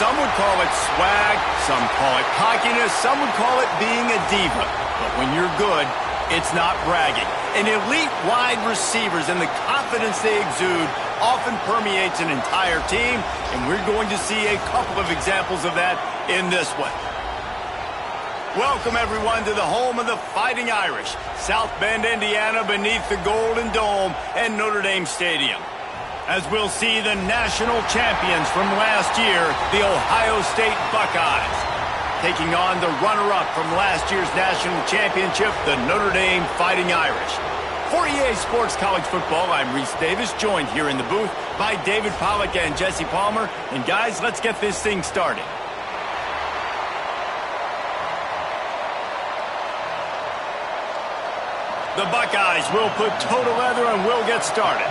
Some would call it swag, some call it cockiness, some would call it being a diva. But when you're good, it's not bragging. And elite wide receivers and the confidence they exude often permeates an entire team, and we're going to see a couple of examples of that in this one. Welcome, everyone, to the home of the Fighting Irish, South Bend, Indiana, beneath the Golden Dome and Notre Dame Stadium. As we'll see the national champions from last year, the Ohio State Buckeyes, taking on the runner-up from last year's national championship, the Notre Dame Fighting Irish. For EA Sports College Football, I'm Reese Davis, joined here in the booth by David Pollack and Jesse Palmer. And guys, let's get this thing started. The Buckeyes will put toe to leather and we'll get started.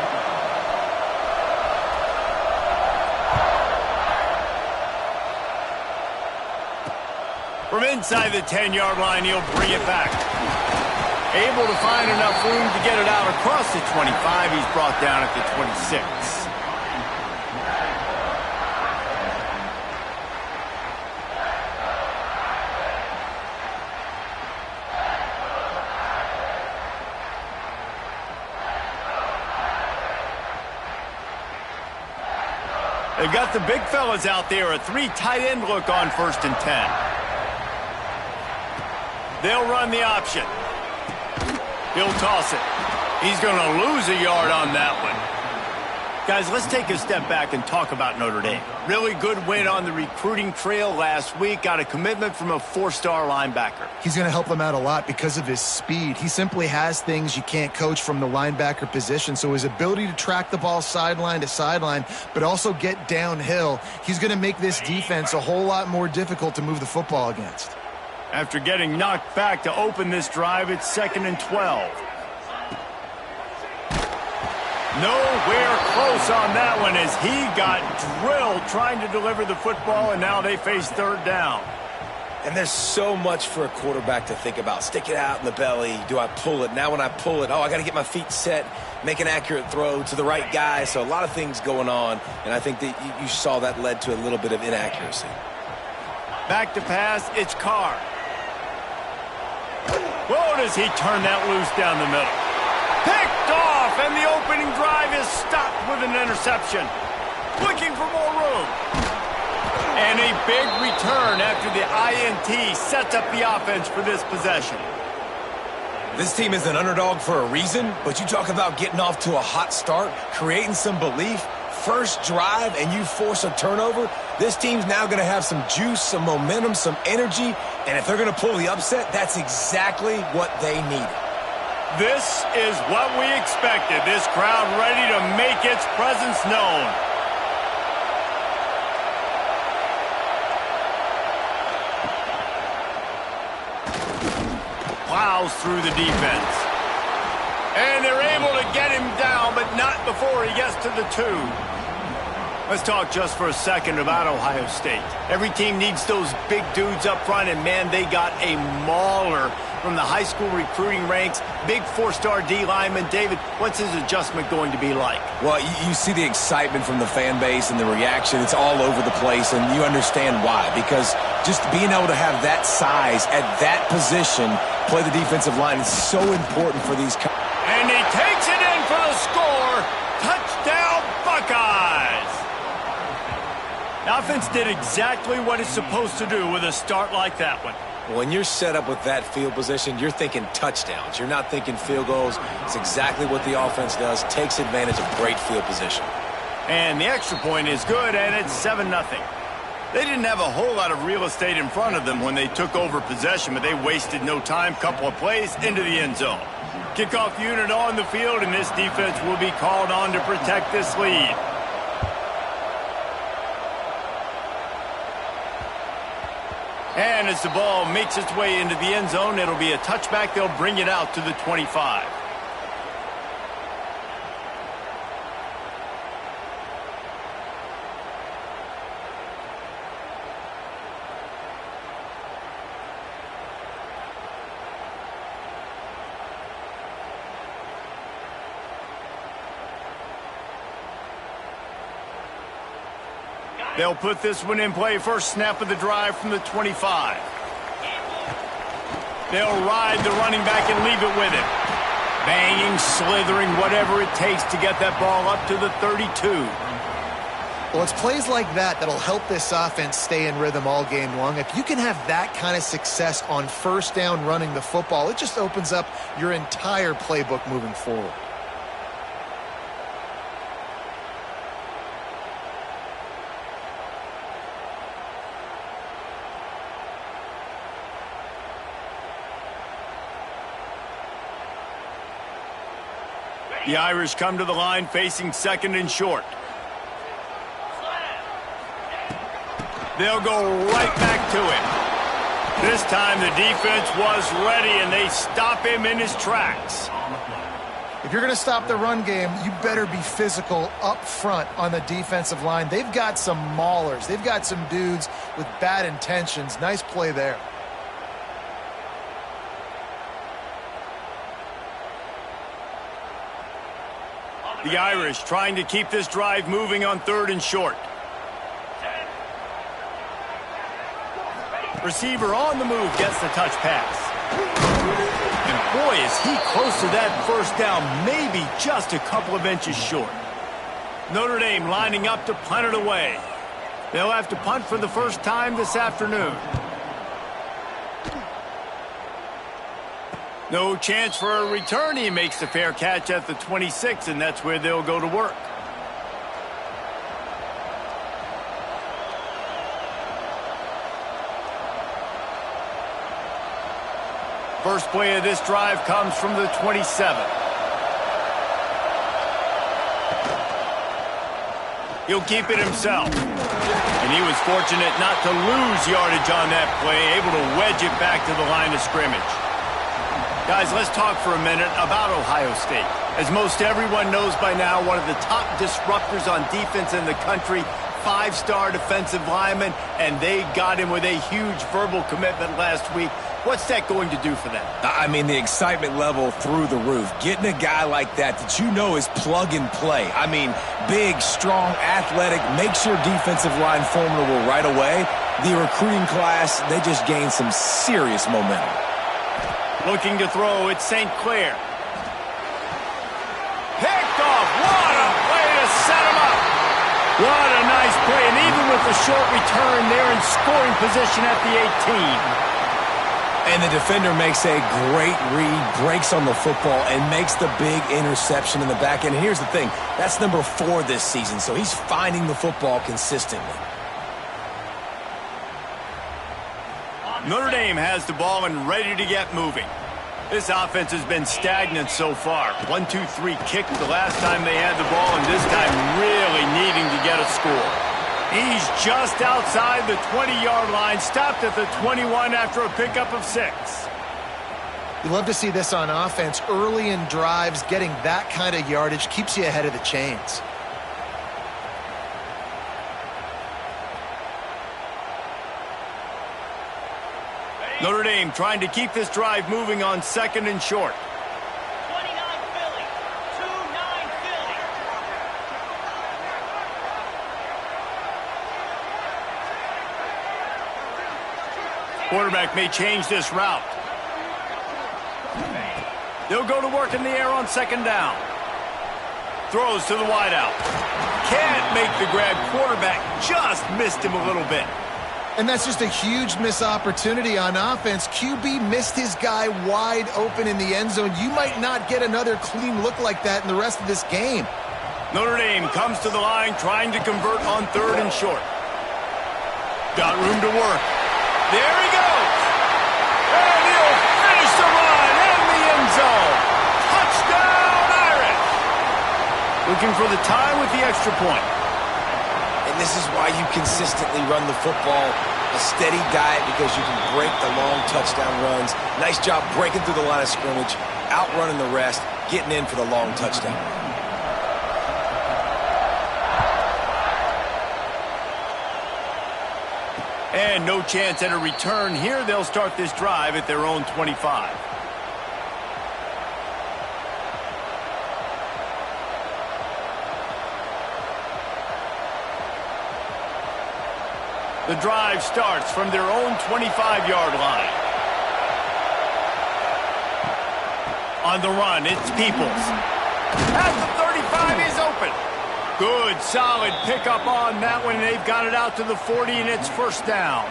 From inside the 10-yard line, he'll bring it back. Able to find enough room to get it out across the 25. He's brought down at the 26. They've got the big fellas out there, a 3 tight end look on 1st and 10. They'll run the option. He'll toss it. He's going to lose a yard on that one. Guys, let's take a step back and talk about Notre Dame. Really good win on the recruiting trail last week. Got a commitment from a 4-star linebacker. He's going to help them out a lot because of his speed. He simply has things you can't coach from the linebacker position. So his ability to track the ball sideline to sideline, but also get downhill, he's going to make this defense a whole lot more difficult to move the football against. After getting knocked back to open this drive, it's 2nd and 12. Nowhere close on that one as he got drilled trying to deliver the football, and now they face 3rd down. And there's so much for a quarterback to think about. Stick it out in the belly. Do I pull it? Now when I pull it, I got to get my feet set, make an accurate throw to the right guy. So a lot of things going on, and I think that you saw that led to a little bit of inaccuracy. Back to pass, it's Carr. Whoa, does he turn that loose down the middle. Picked off, and the opening drive is stopped with an interception. Looking for more room. And a big return after the INT sets up the offense for this possession. This team is an underdog for a reason, but you talk about getting off to a hot start, creating some belief. First drive and you force a turnover, this team's now going to have some juice, some momentum, some energy, and if they're going to pull the upset, that's exactly what they needed. This is what we expected. This crowd ready to make its presence known. Plows through the defense. And they're able to get him down, but not before he gets to the 2. Let's talk just for a second about Ohio State. Every team needs those big dudes up front, and man, they got a mauler from the high school recruiting ranks. Big 4-star D lineman. David, what's his adjustment going to be like? Well, you see the excitement from the fan base and the reaction. It's all over the place, and you understand why. Because just being able to have that size at that position, play the defensive line, is so important for these. And he takes it in for the score. Touchdown, Buckeyes. The offense did exactly what it's supposed to do with a start like that one. When you're set up with that field position, you're thinking touchdowns. You're not thinking field goals. It's exactly what the offense does. Takes advantage of great field position. And the extra point is good, and it's 7-0. They didn't have a whole lot of real estate in front of them when they took over possession, but they wasted no time. Couple of plays into the end zone. Kickoff unit on the field, and this defense will be called on to protect this lead. And as the ball makes its way into the end zone, it'll be a touchback. They'll bring it out to the 25. They'll put this one in play first snap of the drive from the 25. They'll ride the running back and leave it with him. Banging, slithering, whatever it takes to get that ball up to the 32. Well, it's plays like that that'll help this offense stay in rhythm all game long. If you can have that kind of success on first down running the football, it just opens up your entire playbook moving forward. The Irish come to the line facing second and short. They'll go right back to him. This time the defense was ready, and they stop him in his tracks. If you're going to stop the run game, you better be physical up front on the defensive line. They've got some maulers. They've got some dudes with bad intentions. Nice play there. The Irish trying to keep this drive moving on third and short. Receiver on the move gets the touch pass. And boy, is he close to that first down, maybe just a couple of inches short. Notre Dame lining up to punt it away. They'll have to punt for the first time this afternoon. No chance for a return. He makes the fair catch at the 26, and that's where they'll go to work. First play of this drive comes from the 27. He'll keep it himself. And he was fortunate not to lose yardage on that play, able to wedge it back to the line of scrimmage. Guys, let's talk for a minute about Ohio State. As most everyone knows by now, one of the top disruptors on defense in the country, five-star defensive lineman, and they got him with a huge verbal commitment last week. What's that going to do for them? I mean, the excitement level through the roof. Getting a guy like that you know is plug and play. I mean, big, strong, athletic, makes your defensive line formidable right away. The recruiting class, they just gained some serious momentum. Looking to throw, it's St. Clair. Picked off. What a play to set him up. What a nice play. And even with the short return, they're in scoring position at the 18. And the defender makes a great read, breaks on the football, and makes the big interception in the back end. And here's the thing, that's number 4 this season, so he's finding the football consistently. Notre Dame has the ball and ready to get moving. This offense has been stagnant so far. 1-2-3 kick the last time they had the ball, and this time really needing to get a score. He's just outside the 20-yard line, stopped at the 21 after a pickup of 6. You love to see this on offense. Early in drives, getting that kind of yardage keeps you ahead of the chains. Notre Dame trying to keep this drive moving on second and short. 29 Philly. 2-9 Philly. Quarterback may change this route. They'll go to work in the air on second down. Throws to the wideout. Can't make the grab. Quarterback just missed him a little bit. And that's just a huge missed opportunity on offense. QB missed his guy wide open in the end zone. You might not get another clean look like that in the rest of this game. Notre Dame comes to the line trying to convert on third and short. Got room to work. There he goes. And he'll finish the run in the end zone. Touchdown, Irish. Looking for the tie with the extra point. And this is why you consistently run the football, a steady diet, because you can break the long touchdown runs. Nice job breaking through the line of scrimmage, outrunning the rest, getting in for the long touchdown. And no chance at a return here. They'll start this drive at their own 25. The drive starts from their own 25-yard line. On the run, it's Peoples. At the 35, he's open. Good, solid pickup on that one. They've got it out to the 40, and it's first down.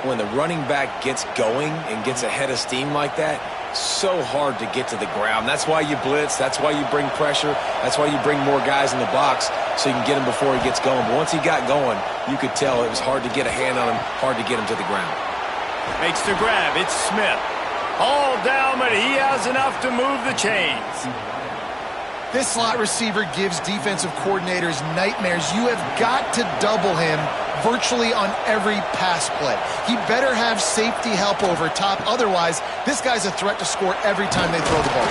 When the running back gets going and gets ahead of steam like that, so hard to get to the ground. That's why you blitz. That's why you bring pressure. That's why you bring more guys in the box so you can get him before he gets going. But once he got going, you could tell it was hard to get a hand on him, hard to get him to the ground. Makes the grab. It's Smith. All down, but he has enough to move the chains. This slot receiver gives defensive coordinators nightmares. You have got to double him virtually on every pass play. He better have safety help over top. Otherwise, this guy's a threat to score every time they throw the ball.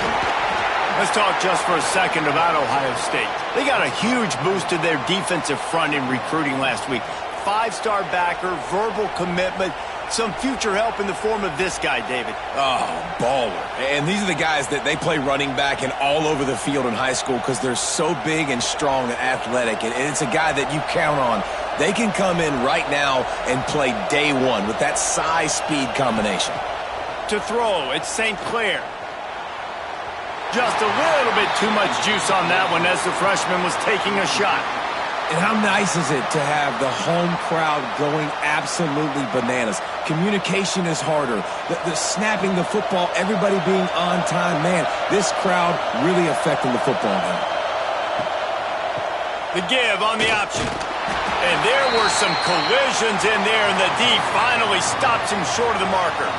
Let's talk just for a second about Ohio State. They got a huge boost to their defensive front in recruiting last week. 5-star backer, verbal commitment, some future help in the form of this guy, David. Oh, baller. And these are the guys that they play running back and all over the field in high school because they're so big and strong and athletic. And it's a guy that you count on. They can come in right now and play day one with that size-speed combination. To throw, it's St. Clair. Just a little bit too much juice on that one as the freshman was taking a shot. And how nice is it to have the home crowd going absolutely bananas? Communication is harder. The snapping the football, everybody being on time. Man, this crowd really affecting the football game. The give on the option. And there were some collisions in there, and the D finally stops him short of the marker.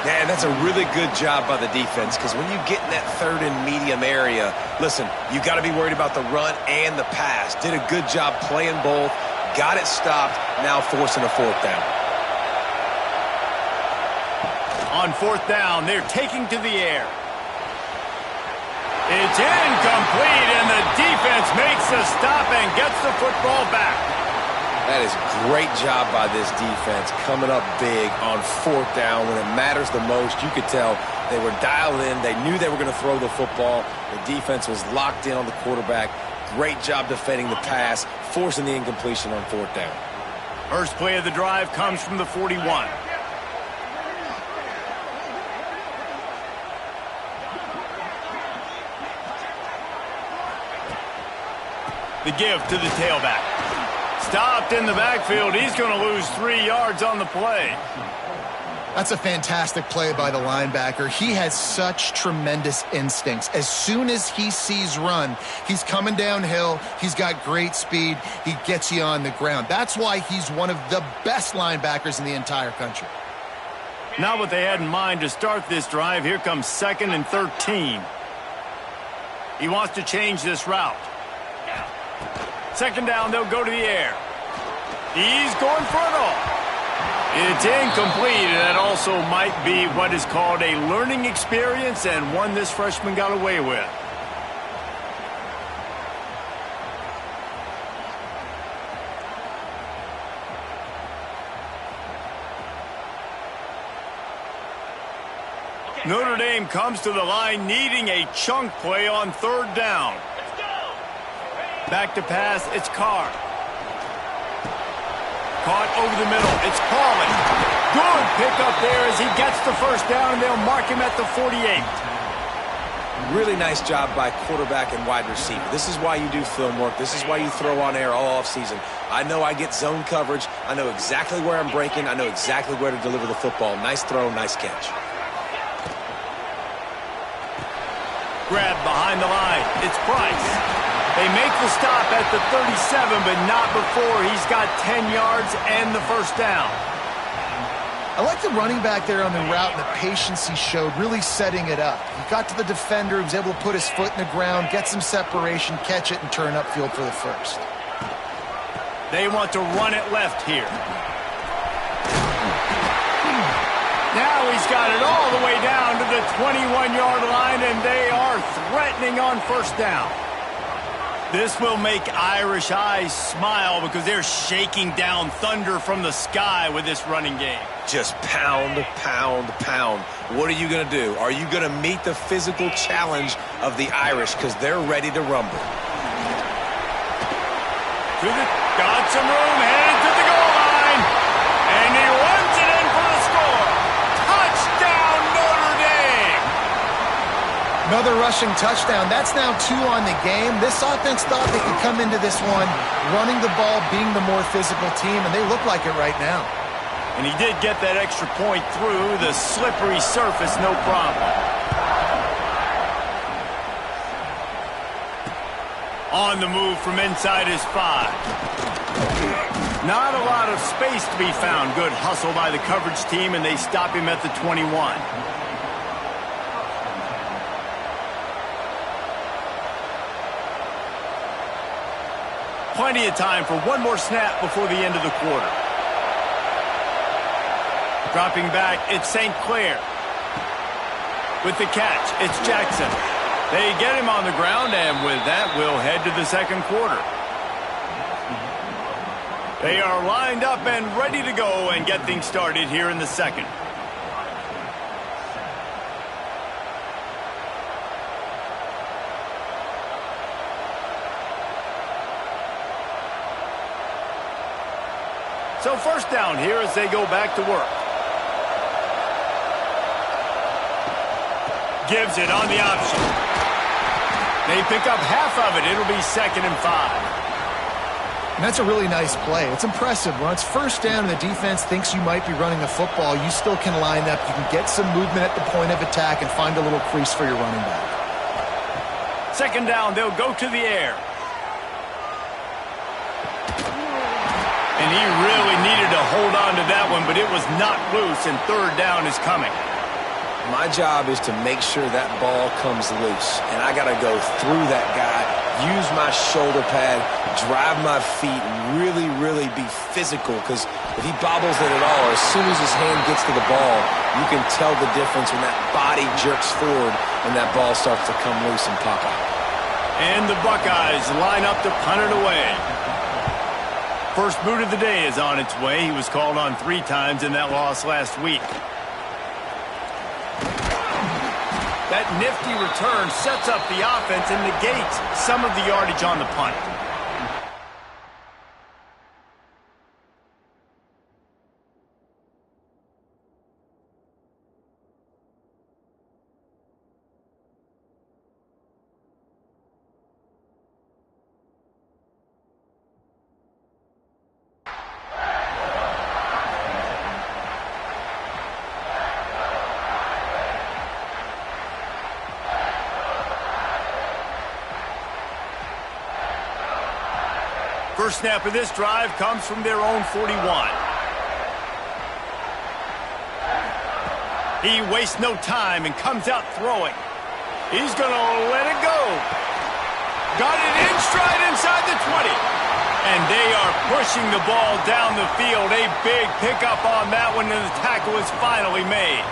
Man, that's a really good job by the defense because when you get in that third and medium area, listen, you got to be worried about the run and the pass. Did a good job playing both, got it stopped, now forcing a fourth down. On fourth down, they're taking to the air. It's incomplete, and the defense makes a stop and gets the football back. That is a great job by this defense coming up big on fourth down when it matters the most. You could tell they were dialed in. They knew they were going to throw the football. The defense was locked in on the quarterback. Great job defending the pass, forcing the incompletion on fourth down. First play of the drive comes from the 41. The give to the tailback. Stopped in the backfield. He's going to lose 3 yards on the play. That's a fantastic play by the linebacker. He has such tremendous instincts. As soon as he sees run, he's coming downhill. He's got great speed. He gets you on the ground. That's why he's one of the best linebackers in the entire country. Not what they had in mind to start this drive. Here comes 2nd and 13. He wants to change this route. Second down, they'll go to the air. He's going for it all. It's incomplete, and that also might be what is called a learning experience and one this freshman got away with. Notre Dame comes to the line needing a chunk play on third down. Back to pass, it's Carr. Caught over the middle, it's Pauling. Good pickup there as he gets the first down, and they'll mark him at the 48. Really nice job by quarterback and wide receiver. This is why you do film work. This is why you throw on air all offseason. I know I get zone coverage. I know exactly where I'm breaking. I know exactly where to deliver the football. Nice throw, nice catch. Grab behind the line, it's Price. They make the stop at the 37, but not before he's got 10 yards and the first down. I like the running back there on the route and the patience he showed, really setting it up. He got to the defender, he was able to put his foot in the ground, get some separation, catch it, and turn upfield for the first. They want to run it left here. Now he's got it all the way down to the 21-yard line, and they are threatening on first down. This will make Irish eyes smile because they're shaking down thunder from the sky with this running game. Just pound, pound, pound. What are you going to do? Are you going to meet the physical challenge of the Irish because they're ready to rumble? Got some room, headed to the goal Another rushing touchdown. That's now 2 on the game. This offense thought they could come into this one running the ball, being the more physical team, and they look like it right now. And he did get that extra point through the slippery surface, no problem. On the move from inside his 5. Not a lot of space to be found. Good hustle by the coverage team, and they stop him at the 21. Plenty of time for one more snap before the end of the quarter. Dropping back, it's St. Clair. With the catch, it's Jackson. They get him on the ground, and with that, we'll head to the second quarter. They are lined up and ready to go and get things started here in the second. So first down here as they go back to work. Gives it on the option. They pick up half of it. It'll be 2nd and 5. And that's a really nice play. It's impressive. When it's first down and the defense thinks you might be running the football, you still can line up. You can get some movement at the point of attack and find a little crease for your running back. 2nd down, they'll go to the air. And he really needed to hold on to that one, but it was not loose, and 3rd down is coming. My job is to make sure that ball comes loose, and I got to go through that guy, use my shoulder pad, drive my feet, and really, really be physical, because if he bobbles it at all, as soon as his hand gets to the ball, you can tell the difference when that body jerks forward and that ball starts to come loose and pop out. And the Buckeyes line up to punt it away. First boot of the day is on its way. He was called on 3 times in that loss last week. That nifty return sets up the offense and negates some of the yardage on the punt. First snap of this drive comes from their own 41. He wastes no time and comes out throwing. He's going to let it go. Got it in stride inside the 20. And they are pushing the ball down the field. A big pickup on that one, and the tackle is finally made.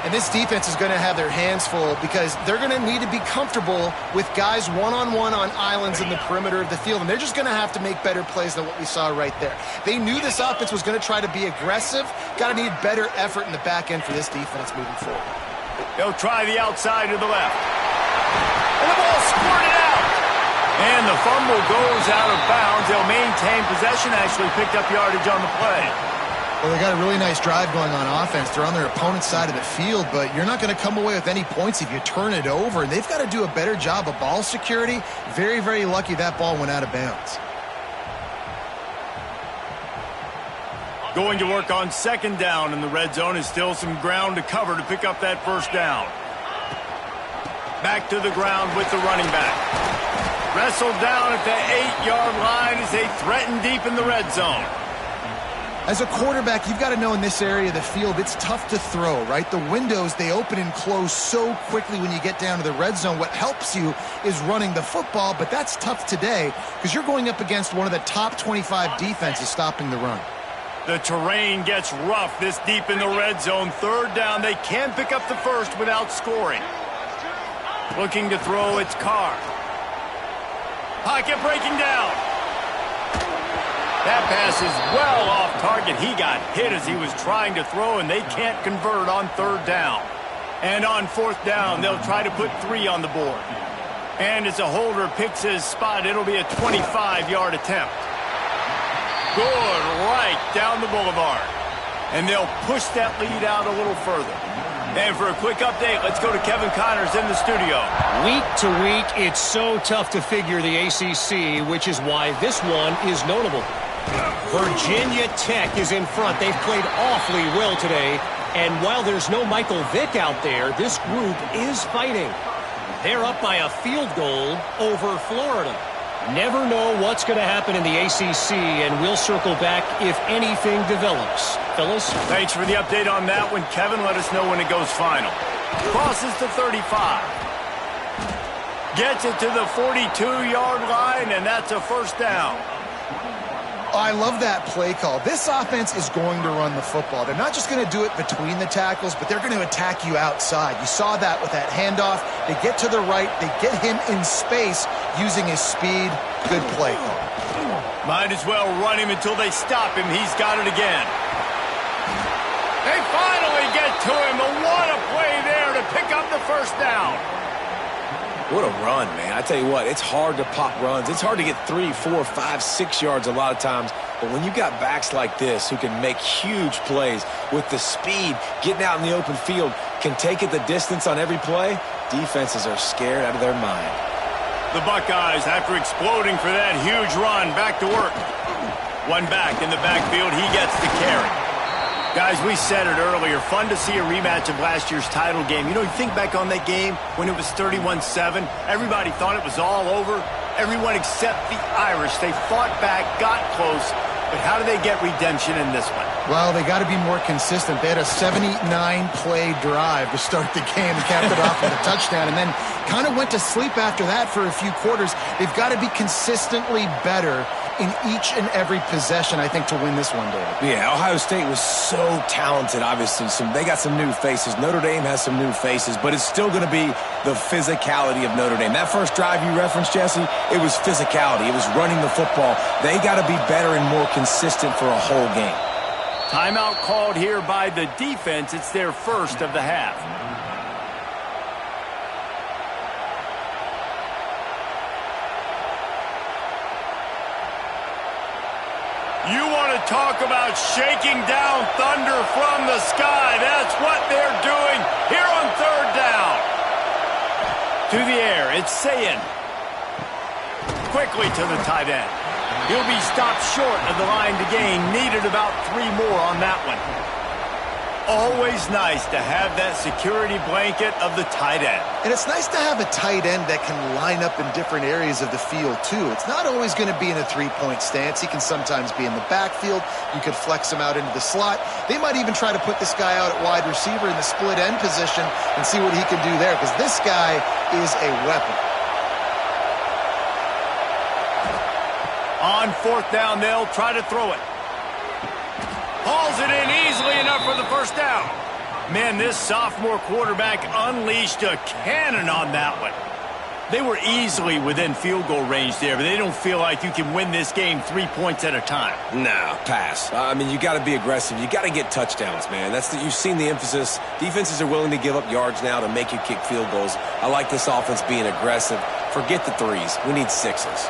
And this defense is going to have their hands full because they're going to need to be comfortable with guys one-on-one on islands in the perimeter of the field. And they're just going to have to make better plays than what we saw right there. They knew this offense was going to try to be aggressive. Got to need better effort in the back end for this defense moving forward. They'll try the outside to the left. And the ball squirted out. And the fumble goes out of bounds. They'll maintain possession, actually picked up yardage on the play. Well, they got a really nice drive going on offense. They're on their opponent's side of the field, but you're not going to come away with any points if you turn it over. And they've got to do a better job of ball security. Very, very lucky that ball went out of bounds. Going to work on 2nd down in the red zone is still some ground to cover to pick up that 1st down. Back to the ground with the running back. Wrestled down at the 8-yard line as they threaten deep in the red zone. As a quarterback, you've got to know in this area of the field, it's tough to throw, right? The windows, they open and close so quickly when you get down to the red zone. What helps you is running the football, but that's tough today because you're going up against one of the top 25 defenses stopping the run. The terrain gets rough this deep in the red zone. 3rd down, they can pick up the first without scoring. Looking to throw, it's Carr. Pocket breaking down. That pass is well off target. He got hit as he was trying to throw, and they can't convert on 3rd down. And on 4th down, they'll try to put 3 on the board. And as a holder picks his spot, it'll be a 25-yard attempt. Good right down the boulevard. And they'll push that lead out a little further. And for a quick update, let's go to Kevin Connors in the studio. Week to week, it's so tough to figure the ACC, which is why this one is notable. Virginia Tech is in front. They've played awfully well today. And while there's no Michael Vick out there, this group is fighting. They're up by a field goal over Florida. Never know what's going to happen in the ACC, and we'll circle back if anything develops. Fellas? Thanks for the update on that one, Kevin. Let us know when it goes final. Crosses to 35. Gets it to the 42-yard line, and that's a first down. I love that play call. This offense is going to run the football. They're not just going to do it between the tackles, but they're going to attack you outside. You saw that with that handoff. They get to the right. They get him in space using his speed. Good play call. Might as well run him until they stop him. He's got it again. They finally get to him. But what a play there to pick up the first down. What a run, man. I tell you what, it's hard to pop runs. It's hard to get 3, 4, 5, 6 yards a lot of times. But when you got backs like this who can make huge plays with the speed, getting out in the open field, can take it the distance on every play, defenses are scared out of their mind. The Buckeyes, after exploding for that huge run, back to work. One back in the backfield. He gets the carry. Guys, we said it earlier, fun to see a rematch of last year's title game. You know, you think back on that game when it was 31-7. Everybody thought it was all over. Everyone except the Irish. They fought back, got close. But how do they get redemption in this one? Well, they got to be more consistent. They had a 79-play drive to start the game and capped it off with a touchdown, and then kind of went to sleep after that for a few quarters. They've got to be consistently better in each and every possession, I think, to win this one, David. Yeah, Ohio State was so talented, obviously. They got some new faces. Notre Dame has some new faces, but it's still going to be the physicality of Notre Dame. That first drive you referenced, Jesse, it was physicality. It was running the football. They got to be better and more consistent for a whole game. Timeout called here by the defense. It's their first of the half. You want to talk about shaking down thunder from the sky. That's what they're doing here on third down. To the air, it's Sayin. Quickly to the tight end. He'll be stopped short of the line to gain. Needed about 3 more on that one. Always nice to have that security blanket of the tight end. And it's nice to have a tight end that can line up in different areas of the field, too. It's not always going to be in a three-point stance. He can sometimes be in the backfield. You could flex him out into the slot. They might even try to put this guy out at wide receiver in the split end position and see what he can do there, because this guy is a weapon. On fourth down, they'll try to throw it. Hauls it in easily enough for the first down. Man, this sophomore quarterback unleashed a cannon on that one. They were easily within field goal range there, but they don't feel like you can win this game 3 points at a time. No, pass. I mean, you got to be aggressive. You got to get touchdowns, man. You've seen the emphasis. Defenses are willing to give up yards now to make you kick field goals. I like this offense being aggressive. Forget the threes. We need sixes.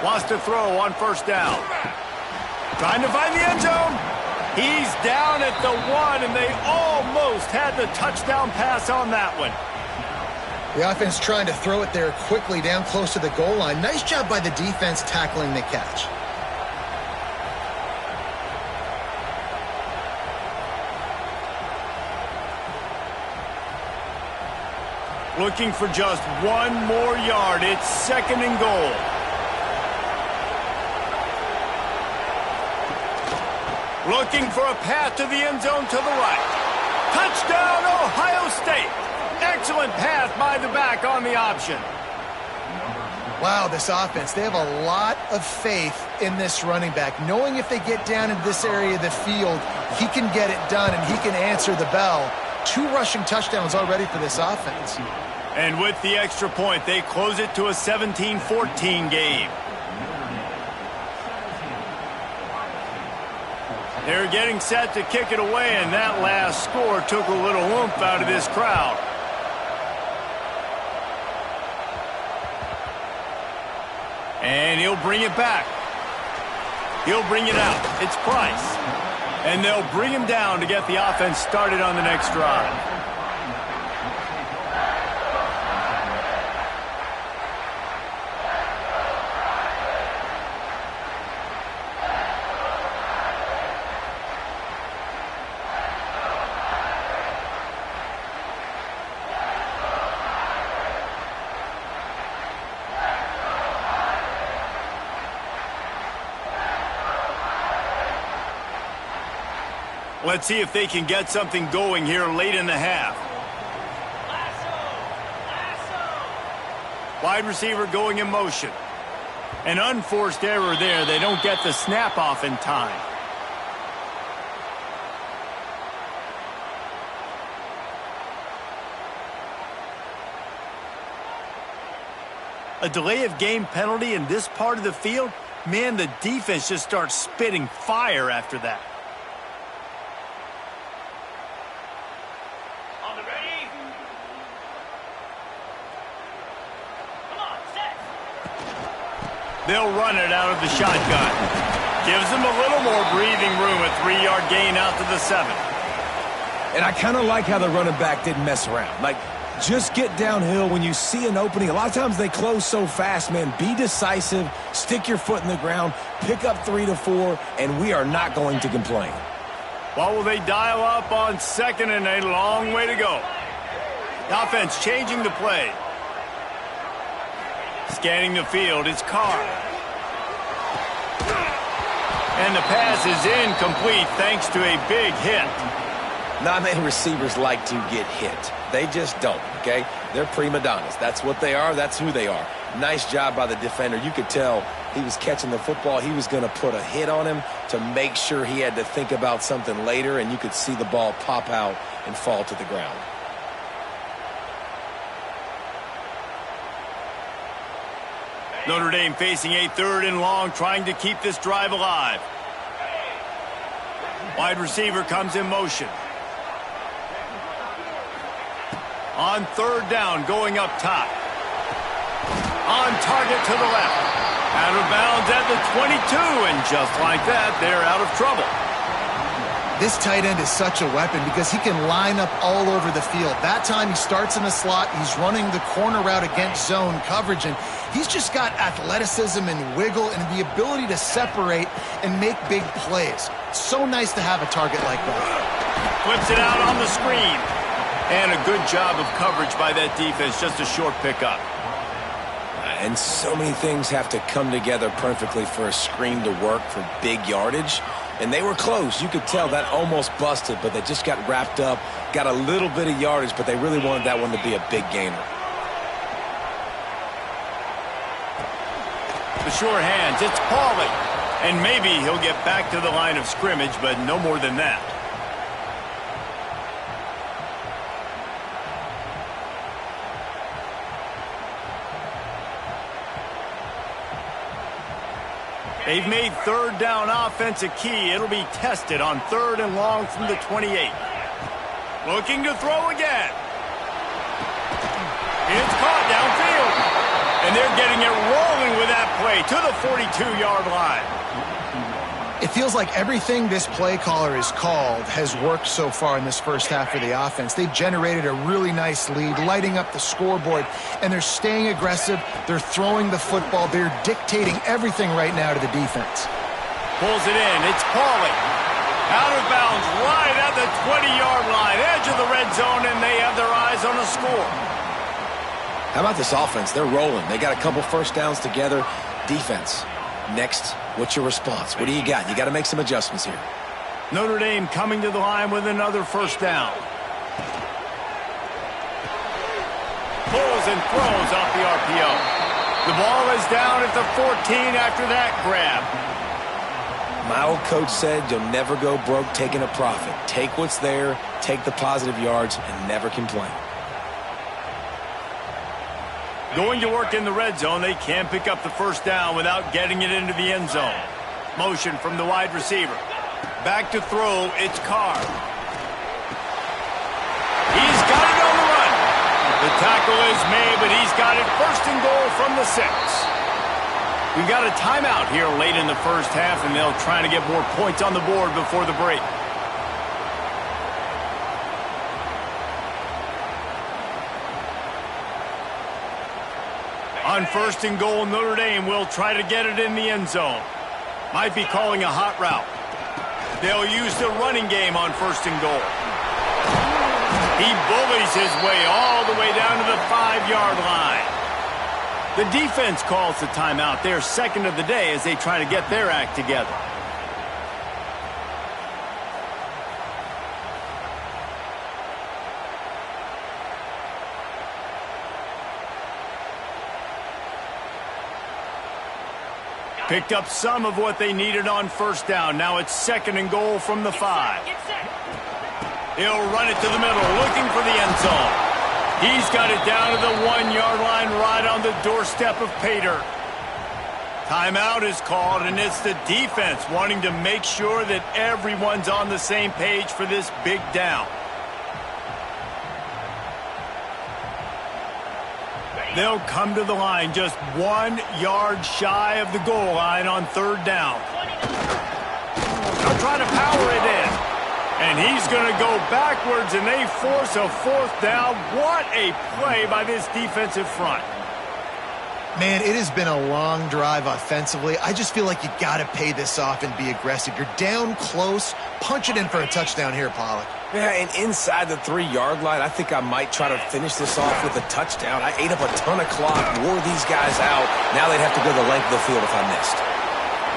Wants to throw on first down. Trying to find the end zone. He's down at the 1, and they almost had the touchdown pass on that one. The offense trying to throw it there quickly down close to the goal line. Nice job by the defense tackling the catch. Looking for just 1 more yard. It's second and goal. Looking for a path to the end zone to the right. Touchdown, Ohio State. Excellent pass by the back on the option. Wow, this offense, they have a lot of faith in this running back, knowing if they get down into this area of the field, he can get it done and he can answer the bell. 2 rushing touchdowns already for this offense. And with the extra point, they close it to a 17-14 game. They're getting set to kick it away, and that last score took a little oomph out of this crowd. And he'll bring it back. He'll bring it out. It's Price. And they'll bring him down to get the offense started on the next drive. Let's see if they can get something going here late in the half. Wide receiver going in motion. An unforced error there. They don't get the snap off in time. A delay of game penalty in this part of the field? Man, the defense just starts spitting fire after that. They'll run it out of the shotgun. Gives them a little more breathing room, a 3-yard gain out to the 7. And I kind of like how the running back didn't mess around. Like, just get downhill when you see an opening. A lot of times they close so fast, man. Be decisive, stick your foot in the ground, pick up 3 to 4, and we are not going to complain. What will they dial up on second and a long way to go? The offense changing the play. Scanning the field, it's Carr. And the pass is incomplete thanks to a big hit. Not many receivers like to get hit. They just don't, okay? They're prima donnas. That's what they are. That's who they are. Nice job by the defender. You could tell he was catching the football. He was going to put a hit on him to make sure he had to think about something later, and you could see the ball pop out and fall to the ground. Notre Dame facing a 3rd and long, trying to keep this drive alive. Wide receiver comes in motion. On 3rd down, going up top. On target to the left. Out of bounds at the 22, and just like that, they're out of trouble. This tight end is such a weapon because he can line up all over the field. That time he starts in the slot, he's running the corner route against zone coverage, and he's just got athleticism and wiggle and the ability to separate and make big plays. It's so nice to have a target like that. Flips it out on the screen. And a good job of coverage by that defense, just a short pickup. And so many things have to come together perfectly for a screen to work for big yardage. And they were close. You could tell that almost busted, but they just got wrapped up, got a little bit of yardage, but they really wanted that one to be a big gainer. The sure hands, it's Pauly. And maybe he'll get back to the line of scrimmage, but no more than that. They've made 3rd down offense a key. It'll be tested on 3rd and long from the 28. Looking to throw again. It's caught downfield. And they're getting it rolling with that play to the 42-yard line. It feels like everything this play caller has called has worked so far in this first half for the offense. They've generated a really nice lead, lighting up the scoreboard, and they're staying aggressive. They're throwing the football. They're dictating everything right now to the defense. Pulls it in. It's Pauly. Out of bounds right at the 20-yard line, edge of the red zone, and they have their eyes on a score. How about this offense? They're rolling. They got a couple first downs together. Defense. Next, what's your response? What do you got? You got to make some adjustments here. Notre Dame coming to the line with another first down. Pulls and throws off the RPO. The ball is down at the 14 after that grab. My old coach said you'll never go broke taking a profit. Take what's there, take the positive yards, and never complain. Going to work in the red zone, they can't pick up the first down without getting it into the end zone. Motion from the wide receiver. Back to throw, it's Carr. He's got it on the run. The tackle is made, but he's got it 1st and goal from the 6. We've got a timeout here late in the first half, and they'll try to get more points on the board before the break. On 1st and goal, Notre Dame will try to get it in the end zone. Might be calling a hot route. They'll use the running game on 1st and goal. He bullies his way all the way down to the 5-yard line. The defense calls the timeout. Their second of the day as they try to get their act together. Picked up some of what they needed on 1st down. Now it's 2nd and goal from the 5. He'll run it to the middle, looking for the end zone. He's got it down to the 1-yard line right on the doorstep of Pater. Timeout is called, and it's the defense wanting to make sure that everyone's on the same page for this big down. They'll come to the line just 1 yard shy of the goal line on 3rd down. They'll try to power it in. And he's going to go backwards, and they force a 4th down. What a play by this defensive front. Man, it has been a long drive offensively. I just feel like you got to pay this off and be aggressive. You're down close. Punch it in for a touchdown here, Pollock. Yeah, and inside the 3-yard line, I think I might try to finish this off with a touchdown. I ate up a ton of clock, wore these guys out. Now they'd have to go the length of the field if I missed.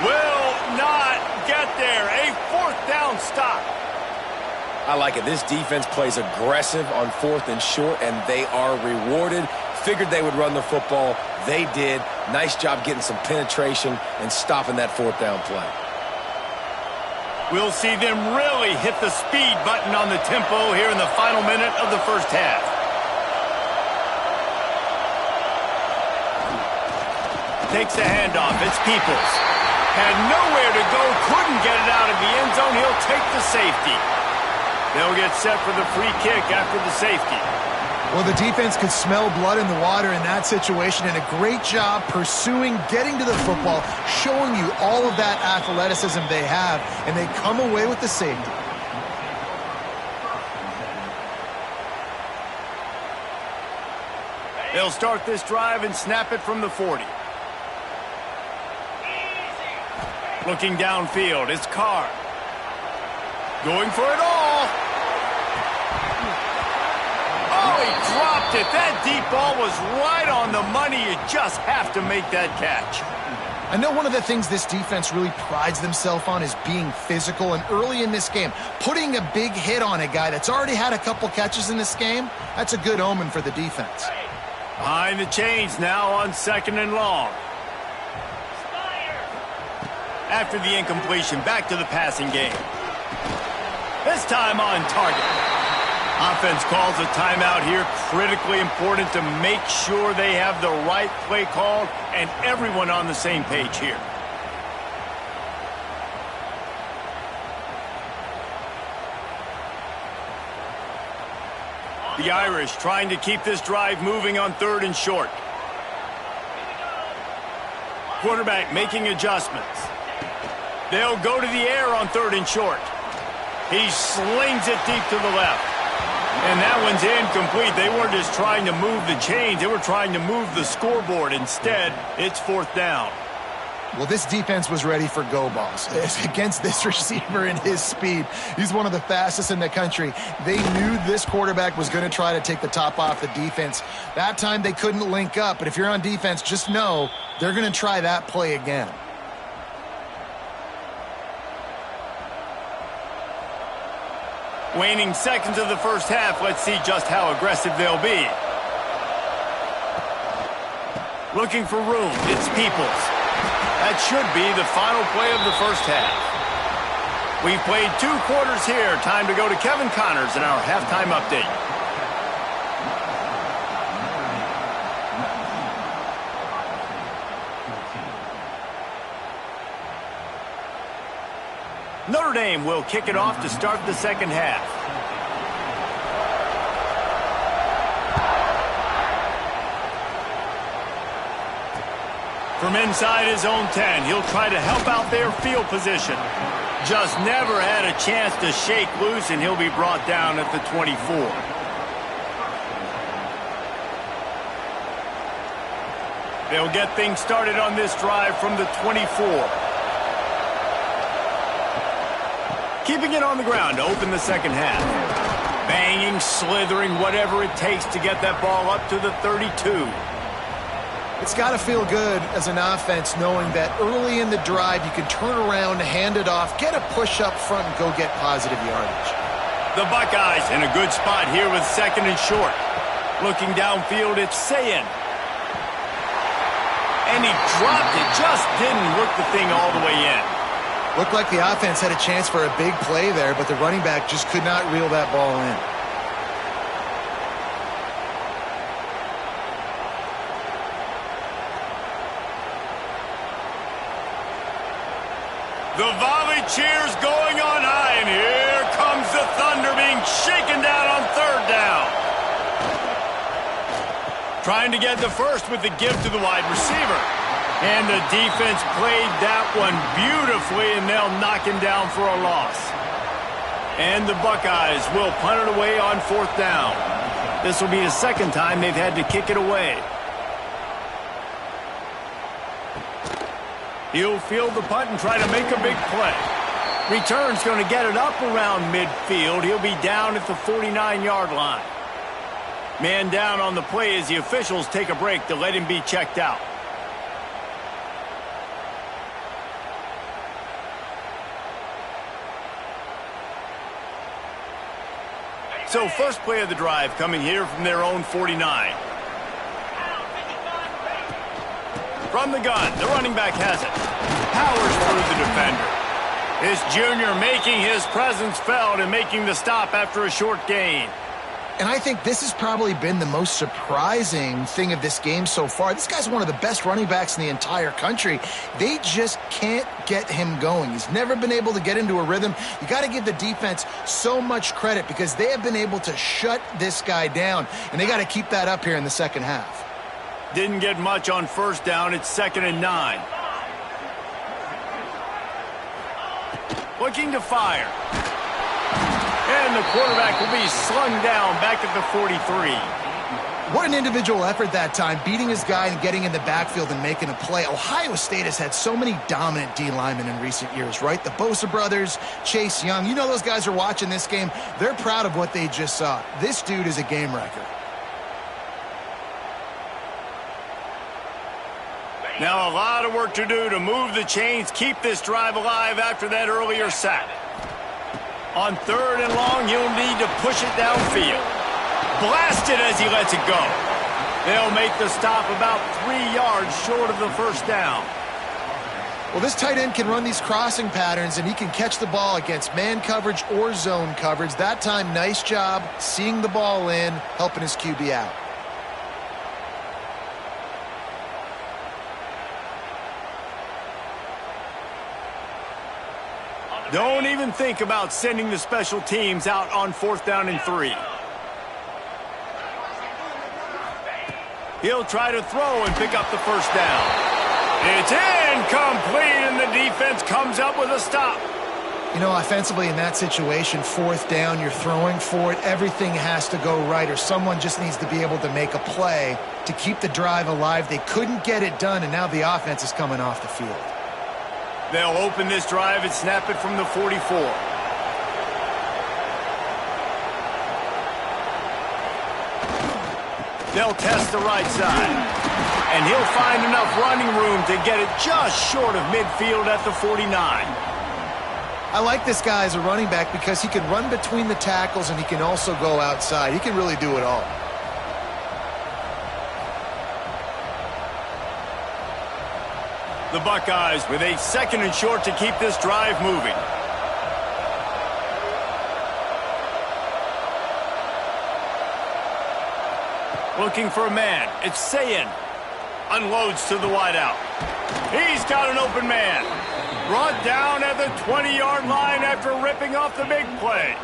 Will not get there. A 4th down stop. I like it. This defense plays aggressive on 4th and short, and they are rewarded. Figured they would run the football. They did. Nice job getting some penetration and stopping that 4th down play. We'll see them really hit the speed button on the tempo here in the final minute of the first half. Takes the handoff. It's Peoples. Had nowhere to go. Couldn't get it out of the end zone. He'll take the safety. They'll get set for the free kick after the safety. Well, the defense could smell blood in the water in that situation, and a great job pursuing, getting to the football, showing you all of that athleticism they have, and they come away with the safety. They'll start this drive and snap it from the 40. Looking downfield, it's Carr. Going for it all. Oh, he dropped it. That deep ball was right on the money. You just have to make that catch. I know one of the things this defense really prides themselves on is being physical, and early in this game, putting a big hit on a guy that's already had a couple catches in this game, that's a good omen for the defense. Behind the chains now on 2nd and long. After the incompletion, back to the passing game. This time on target. Offense calls a timeout here. Critically important to make sure they have the right play called and everyone on the same page here. The Irish trying to keep this drive moving on 3rd and short. Quarterback making adjustments. They'll go to the air on 3rd and short. He slings it deep to the left. And that one's incomplete. They weren't just trying to move the chains. They were trying to move the scoreboard. Instead, it's 4th down. Well, this defense was ready for go balls. Against this receiver and his speed, he's one of the fastest in the country. They knew this quarterback was going to try to take the top off the defense. That time they couldn't link up, but if you're on defense, just know they're going to try that play again. Waning seconds of the first half. Let's see just how aggressive they'll be. Looking for room. It's Peoples. That should be the final play of the first half. We've played 2 quarters here. Time to go to Kevin Connors in our halftime update. Notre Dame will kick it off to start the second half. From inside his own 10, he'll try to help out their field position. Just never had a chance to shake loose, and he'll be brought down at the 24. They'll get things started on this drive from the 24. Keeping it on the ground to open the second half. Banging, slithering, whatever it takes to get that ball up to the 32. It's got to feel good as an offense knowing that early in the drive you can turn around, hand it off, get a push up front, and go get positive yardage. The Buckeyes in a good spot here with second and short. Looking downfield, it's Sayin. And he dropped it, just didn't work the thing all the way in. Looked like the offense had a chance for a big play there, but the running back just could not reel that ball in. The volley cheers going on high, and here comes the thunder being shaken down on third down. Trying to get the first with the give to the wide receiver. And the defense played that one beautifully, and they'll knock him down for a loss. And the Buckeyes will punt it away on fourth down. This will be the second time they've had to kick it away. He'll field the punt and try to make a big play. Return's going to get it up around midfield. He'll be down at the 49-yard line. Man down on the play as the officials take a break to let him be checked out. So first play of the drive coming here from their own 49. From the gun, the running back has it. Powers through the defender. This junior making his presence felt and making the stop after a short gain. And I think this has probably been the most surprising thing of this game so far. This guy's one of the best running backs in the entire country. They just can't get him going. He's never been able to get into a rhythm. You got to give the defense so much credit because they have been able to shut this guy down, and they got to keep that up here in the second half. Didn't get much on first down. It's 2nd and 9. Looking to fire. And the quarterback will be slung down back at the 43. What an individual effort that time, beating his guy and getting in the backfield and making a play. Ohio State has had so many dominant D linemen in recent years, right? The Bosa brothers, Chase Young. You know those guys are watching this game. They're proud of what they just saw. This dude is a game wrecker. Now a lot of work to do to move the chains, keep this drive alive after that earlier sack. On third and long, he'll need to push it downfield. Blast it as he lets it go. They'll make the stop about 3 yards short of the first down. Well, this tight end can run these crossing patterns, and he can catch the ball against man coverage or zone coverage. That time, nice job seeing the ball in, helping his QB out. Don't even think about sending the special teams out on 4th down and 3. He'll try to throw and pick up the first down. It's incomplete, and the defense comes up with a stop. You know, offensively in that situation, 4th down, you're throwing for it. Everything has to go right, or someone just needs to be able to make a play to keep the drive alive. They couldn't get it done, and now the offense is coming off the field. They'll open this drive and snap it from the 44. They'll test the right side. And he'll find enough running room to get it just short of midfield at the 49. I like this guy as a running back because he can run between the tackles and he can also go outside. He can really do it all. The Buckeyes with a 2nd and short to keep this drive moving. Looking for a man. It's Sayin. Unloads to the wideout. He's got an open man. Brought down at the 20-yard line after ripping off the big play.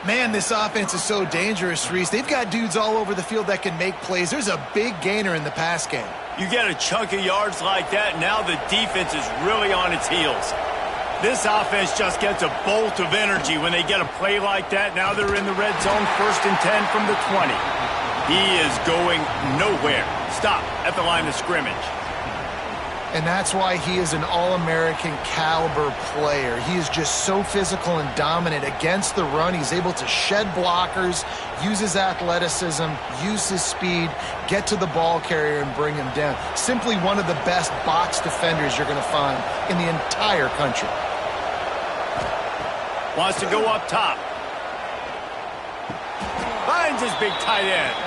Man, this offense is so dangerous, Reese. They've got dudes all over the field that can make plays. There's a big gainer in the pass game. You get a chunk of yards like that, now the defense is really on its heels. This offense just gets a bolt of energy when they get a play like that. Now they're in the red zone, 1st and 10 from the 20. He is going nowhere. Stop at the line of scrimmage. And that's why he is an All-American caliber player. He is just so physical and dominant against the run. He's able to shed blockers, use his athleticism, use his speed, get to the ball carrier and bring him down. Simply one of the best box defenders you're going to find in the entire country. Wants to go up top. Finds his big tight end.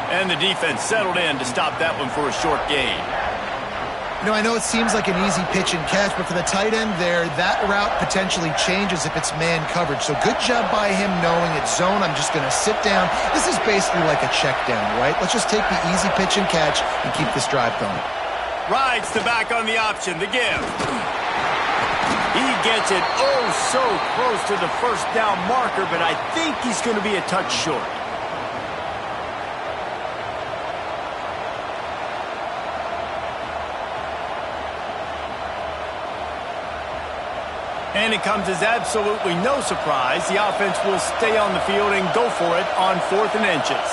And the defense settled in to stop that one for a short gain. You know, I know it seems like an easy pitch and catch, but for the tight end there, that route potentially changes if it's man coverage. So good job by him knowing it's zone. I'm just going to sit down. This is basically like a check down, right? Let's just take the easy pitch and catch and keep this drive going. Rides the back on the option, the give. He gets it oh so close to the first down marker, but I think he's going to be a touch short. And it comes as absolutely no surprise. The offense will stay on the field and go for it on 4th and inches.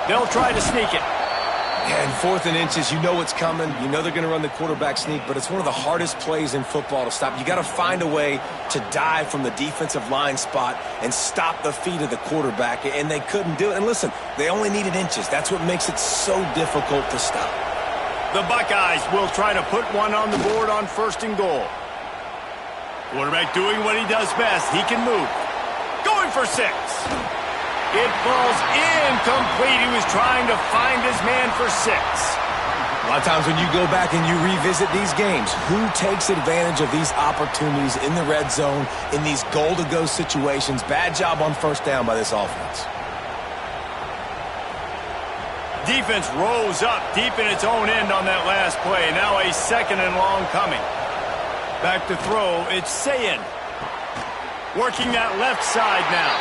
They'll try to sneak it. Yeah, and 4th and inches, you know what's coming. You know they're going to run the quarterback sneak, but it's one of the hardest plays in football to stop. You got to find a way to dive from the defensive line spot and stop the feet of the quarterback, and they couldn't do it. And listen, they only needed inches. That's what makes it so difficult to stop. The Buckeyes will try to put one on the board on 1st and goal. Quarterback doing what he does best. He can move. Going for 6. It falls incomplete. He was trying to find his man for 6. A lot of times when you go back and you revisit these games, who takes advantage of these opportunities in the red zone, in these goal-to-go situations? Bad job on 1st down by this offense. Defense rose up deep in its own end on that last play. Now a 2nd and long coming. Back to throw. It's Sayin. Working that left side now.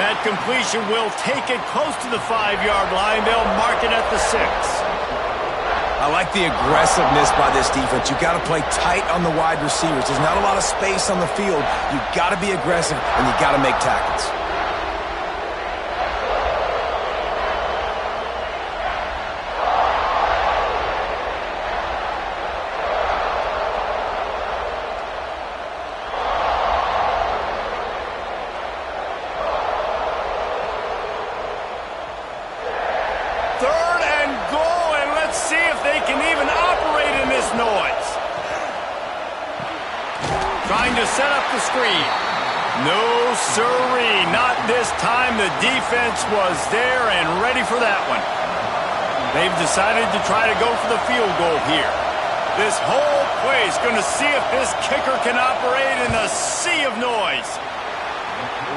That completion will take it close to the 5-yard line. They'll mark it at the 6. I like the aggressiveness by this defense. You've got to play tight on the wide receivers. There's not a lot of space on the field. You've got to be aggressive, and you've got to make tackles. Trying to set up the screen. No siree, not this time. The defense was there and ready for that one. They've decided to try to go for the field goal here. This whole play is going to see if this kicker can operate in the sea of noise.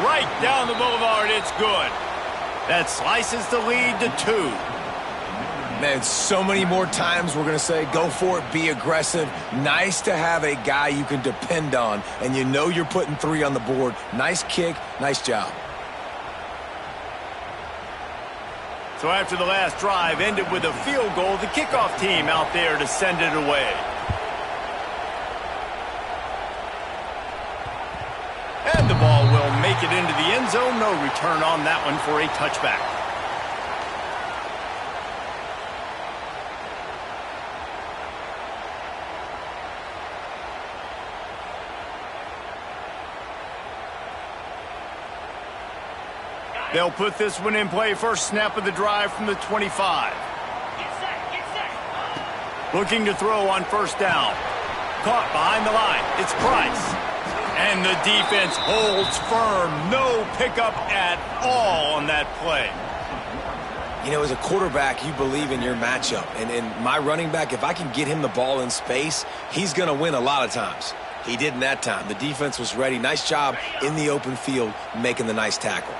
Right down the boulevard, it's good. That slices the lead to 2. Man, so many more times we're going to say, go for it, be aggressive. Nice to have a guy you can depend on, and you know you're putting 3 on the board. Nice kick, nice job. So after the last drive ended with a field goal, the kickoff team out there to send it away. And the ball will make it into the end zone. No return on that one for a touchback. They'll put this one in play. First snap of the drive from the 25. Get set. Looking to throw on 1st down. Caught behind the line. It's Price. And the defense holds firm. No pickup at all on that play. You know, as a quarterback, you believe in your matchup. And my running back, if I can get him the ball in space, he's going to win a lot of times. He didn't that time. The defense was ready. Nice job in the open field making the nice tackle.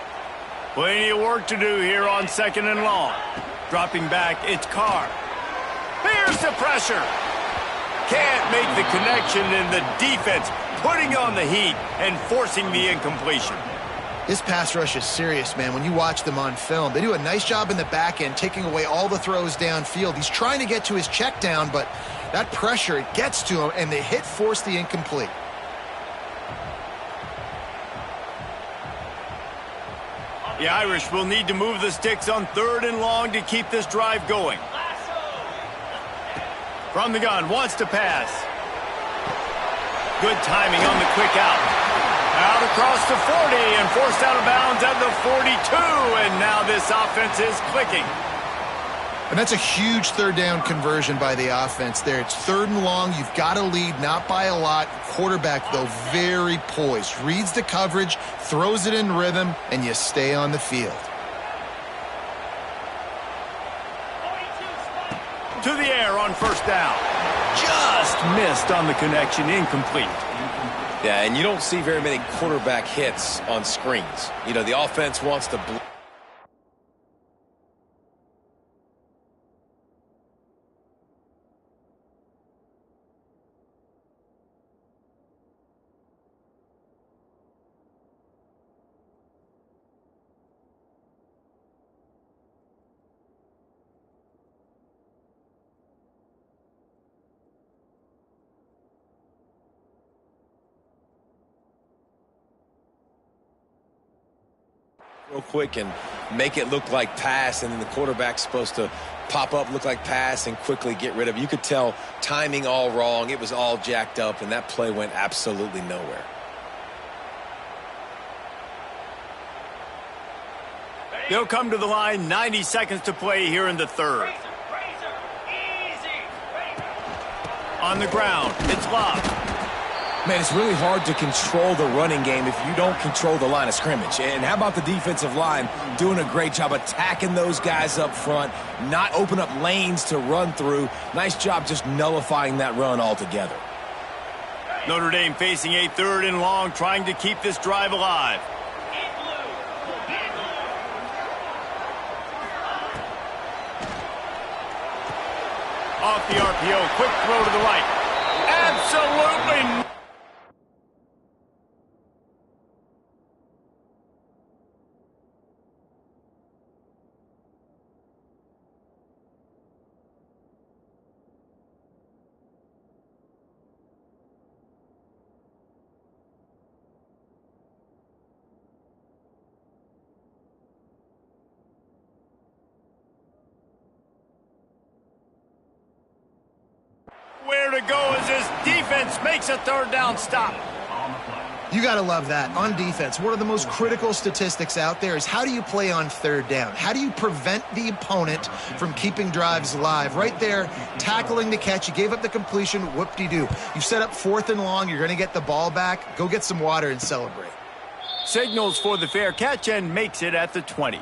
Plenty of work to do here on 2nd and long. Dropping back, it's Carr. Here's the pressure. Can't make the connection, and the defense putting on the heat and forcing the incompletion. This pass rush is serious, man. When you watch them on film, they do a nice job in the back end, taking away all the throws downfield. He's trying to get to his check down, but that pressure, it gets to him, and the hit forced the incomplete. The Irish will need to move the sticks on 3rd and long to keep this drive going. From the gun, wants to pass. Good timing on the quick out. Out across the 40 and forced out of bounds at the 42, and now this offense is clicking. And that's a huge 3rd down conversion by the offense there. It's 3rd and long. You've got to lead, not by a lot. Quarterback, though, very poised. Reads the coverage, throws it in rhythm, and you stay on the field. To the air on 1st down. Just missed on the connection, incomplete. Yeah, and you don't see very many quarterback hits on screens. You know, the offense wants to... real quick and make it look like pass, and then the quarterback's supposed to pop up, look like pass, and quickly get rid of it. You could tell timing all wrong. It was all jacked up, and that play went absolutely nowhere. They'll come to the line, 90 seconds to play here in the 3rd. On the ground, it's Love. Man, it's really hard to control the running game if you don't control the line of scrimmage. And how about the defensive line doing a great job attacking those guys up front, not open up lanes to run through. Nice job just nullifying that run altogether. Notre Dame facing a 3rd and long, trying to keep this drive alive. Off the RPO, quick throw to the right. Absolutely. Where to go as this defense makes a 3rd down stop. You got to love that. On defense, one of the most critical statistics out there is how do you play on 3rd down? How do you prevent the opponent from keeping drives alive? Right there, tackling the catch. You gave up the completion. Whoop-de-doo. You set up 4th and long. You're going to get the ball back. Go get some water and celebrate. Signals for the fair catch and makes it at the 20.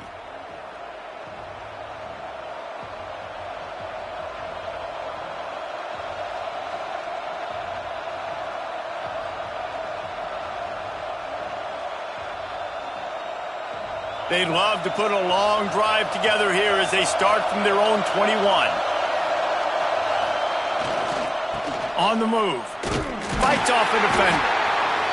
They'd love to put a long drive together here as they start from their own 21. On the move. Fights off a defender.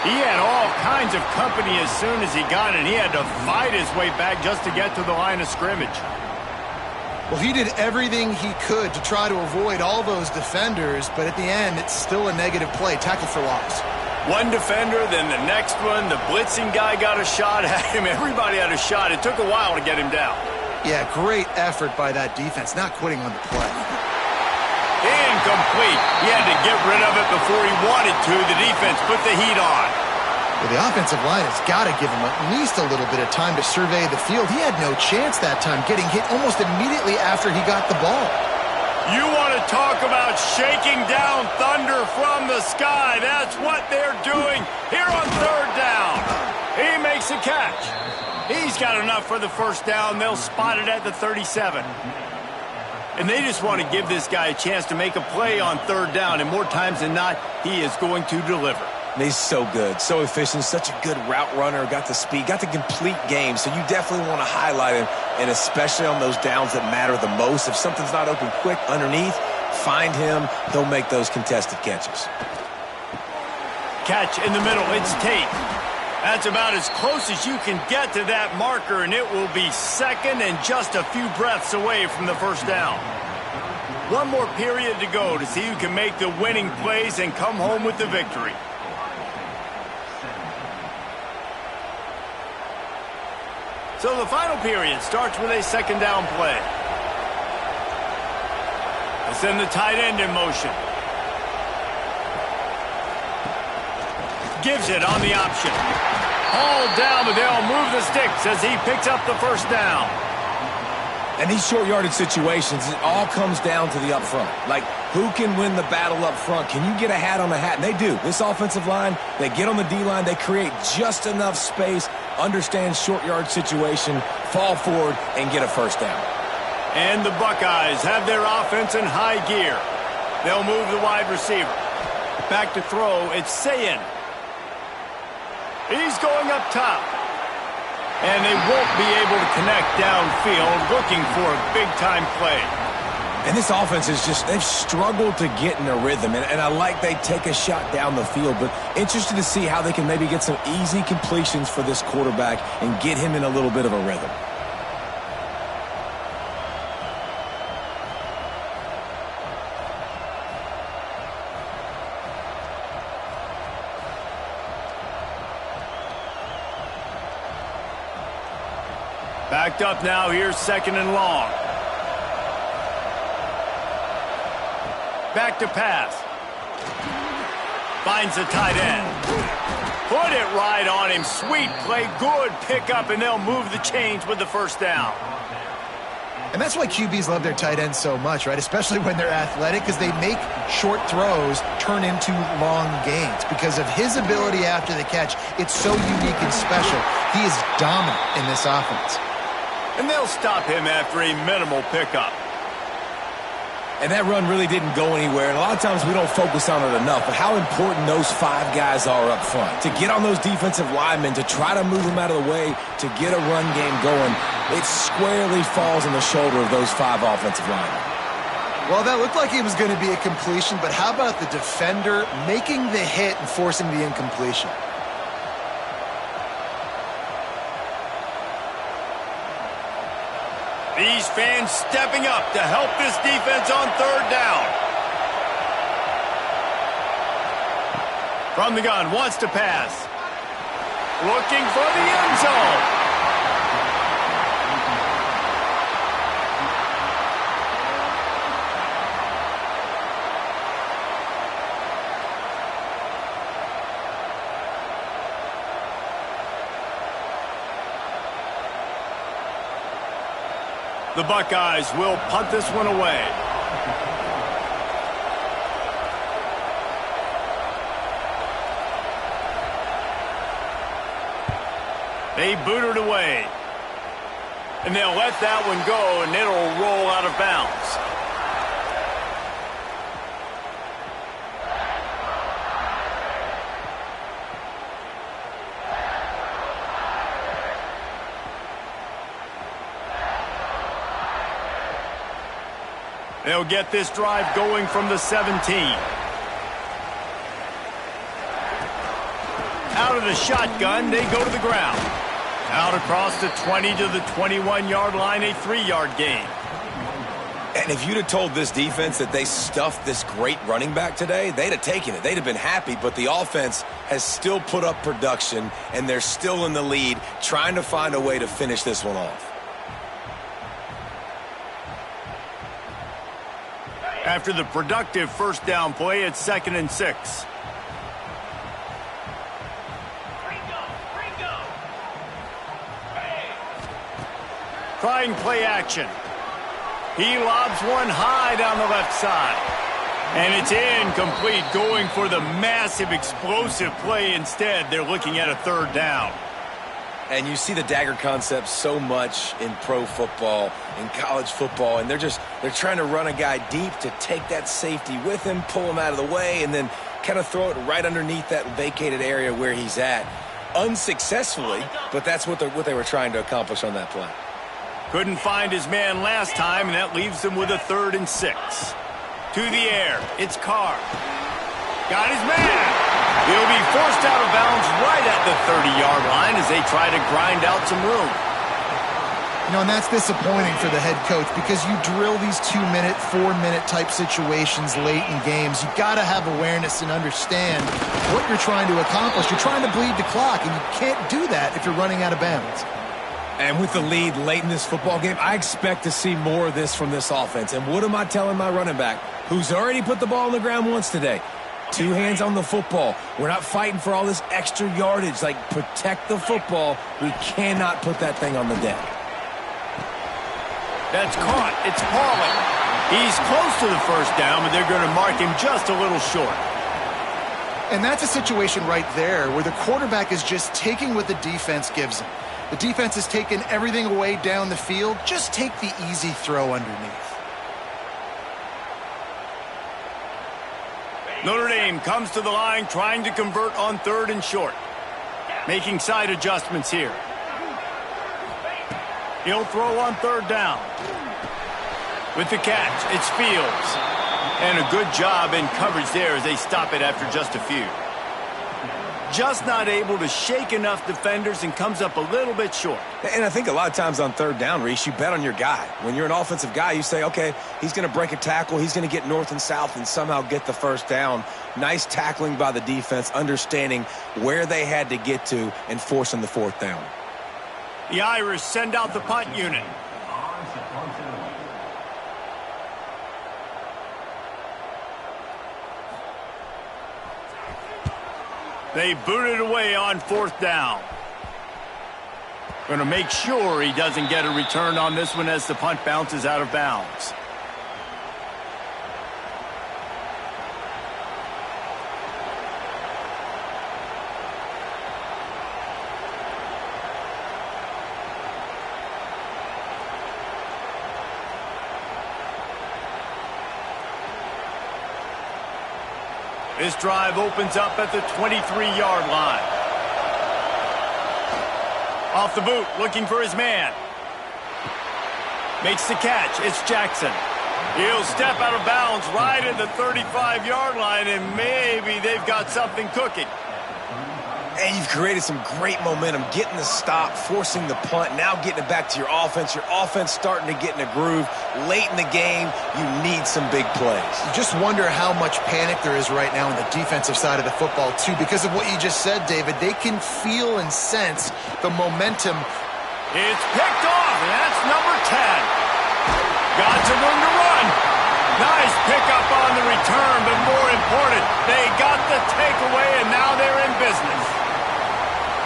He had all kinds of company as soon as he got it. He had to fight his way back just to get to the line of scrimmage. Well, he did everything he could to try to avoid all those defenders, but at the end, it's still a negative play. Tackle for loss. One defender, then the next one. The blitzing guy got a shot at him. Everybody had a shot. It took a while to get him down. Yeah, great effort by that defense, not quitting on the play. Incomplete. He had to get rid of it before he wanted to. The defense put the heat on. Well, the offensive line has got to give him at least a little bit of time to survey the field. He had no chance that time, getting hit almost immediately after he got the ball. You want to talk about shaking down thunder from the sky. That's what they're doing here on 3rd down. He makes a catch. He's got enough for the 1st down. They'll spot it at the 37. And they just want to give this guy a chance to make a play on 3rd down. And more times than not, he is going to deliver. And he's so good, so efficient, such a good route runner, got the speed, got the complete game. So you definitely want to highlight him, and especially on those downs that matter the most. If something's not open quick underneath, find him. He'll make those contested catches. catch in the middle. It's Tate. That's about as close as you can get to that marker, and it will be second and just a few breaths away from the first down. One more period to go to see who can make the winning plays and come home with the victory. So the final period starts with a second down play. They send the tight end in motion. Gives it on the option. Hauled down, but they'll move the sticks as he picks up the first down. And these short yardage situations, it all comes down to the up front. Like, who can win the battle up front? Can you get a hat on a hat? And they do. This offensive line, they get on the D-line, they create just enough space, understand short yard situation, fall forward, and get a first down. And the Buckeyes have their offense in high gear. They'll move the wide receiver. Back to throw, it's Sayin. He's going up top. And they won't be able to connect downfield, looking for a big-time play. And this offense is just, they've struggled to get in a rhythm. And I like they take a shot down the field, but interested to see how they can maybe get some easy completions for this quarterback and get him in a little bit of a rhythm. Backed up now, here's second and long. Back to pass. Finds the tight end. Put it right on him. Sweet play, good pickup, and they'll move the chains with the first down. And that's why QBs love their tight ends so much, right? Especially when they're athletic, because they make short throws turn into long gains. Because of his ability after the catch, it's so unique and special. He is dominant in this offense. And they'll stop him after a minimal pickup. And that run really didn't go anywhere. And a lot of times we don't focus on it enough, but how important those five guys are up front. To get on those defensive linemen, to try to move them out of the way, to get a run game going, it squarely falls on the shoulder of those five offensive linemen. Well, that looked like it was going to be a completion, but how about the defender making the hit and forcing the incompletion? These fans stepping up to help this defense on third down. From the gun, wants to pass. Looking for the end zone. The Buckeyes will punt this one away. They boot it away. And they'll let that one go, and it'll roll out of bounds. They'll get this drive going from the 17. Out of the shotgun, they go to the ground. Out across the 20 to the 21-yard line, a 3-yard gain. And if you'd have told this defense that they stuffed this great running back today, they'd have taken it. They'd have been happy, but the offense has still put up production, and they're still in the lead, trying to find a way to finish this one off. After the productive first down play, it's 2nd and 6. Trying play action. He lobs one high down the left side. And it's incomplete, going for the massive explosive play instead. They're looking at a third down. And you see the dagger concept so much in pro football, in college football, and they're trying to run a guy deep to take that safety with him, pull him out of the way, and then kind of throw it right underneath that vacated area where he's at. Unsuccessfully, but that's what they were trying to accomplish on that play. Couldn't find his man last time, and that leaves them with a 3rd and 6. To the air, it's Carr. Got his man. He'll be forced out of bounds right at the 30-yard line as they try to grind out some room. You know, and that's disappointing for the head coach because you drill these 2-minute, 4-minute type situations late in games. You got to have awareness and understand what you're trying to accomplish. You're trying to bleed the clock, and you can't do that if you're running out of bounds. And with the lead late in this football game, I expect to see more of this from this offense. And what am I telling my running back, who's already put the ball on the ground once today? 2 hands on the football. We're not fighting for all this extra yardage. Like, protect the football. We cannot put that thing on the deck. That's caught. It's Pauling. He's close to the first down, but they're going to mark him just a little short. And that's a situation right there where the quarterback is just taking what the defense gives him. The defense is taking everything away down the field. Just take the easy throw underneath. Notre Dame comes to the line trying to convert on 3rd and short. Making side adjustments here. He'll throw on 3rd down. With the catch, it's Fields. And a good job in coverage there as they stop it after just a few. Just not able to shake enough defenders and comes up a little bit short. And I think a lot of times on 3rd down, Reese, you bet on your guy. When you're an offensive guy, you say, okay, he's going to break a tackle. He's going to get north and south and somehow get the first down. Nice tackling by the defense, understanding where they had to get to and forcing the 4th down. The Irish send out the punt unit. They boot it away on 4th down. Going to make sure he doesn't get a return on this one as the punt bounces out of bounds. This drive opens up at the 23-yard line. Off the boot, looking for his man. Makes the catch. It's Jackson. He'll step out of bounds right at the 35-yard line, and maybe they've got something cooking. And you've created some great momentum, getting the stop, forcing the punt, now getting it back to your offense. Your offense starting to get in a groove. Late in the game, you need some big plays. You just wonder how much panic there is right now on the defensive side of the football, too. Because of what you just said, David, they can feel and sense the momentum. It's picked off, and that's number 10. Got some room to run. Nice pickup on the return, but more important, they got the takeaway, and now they're in business.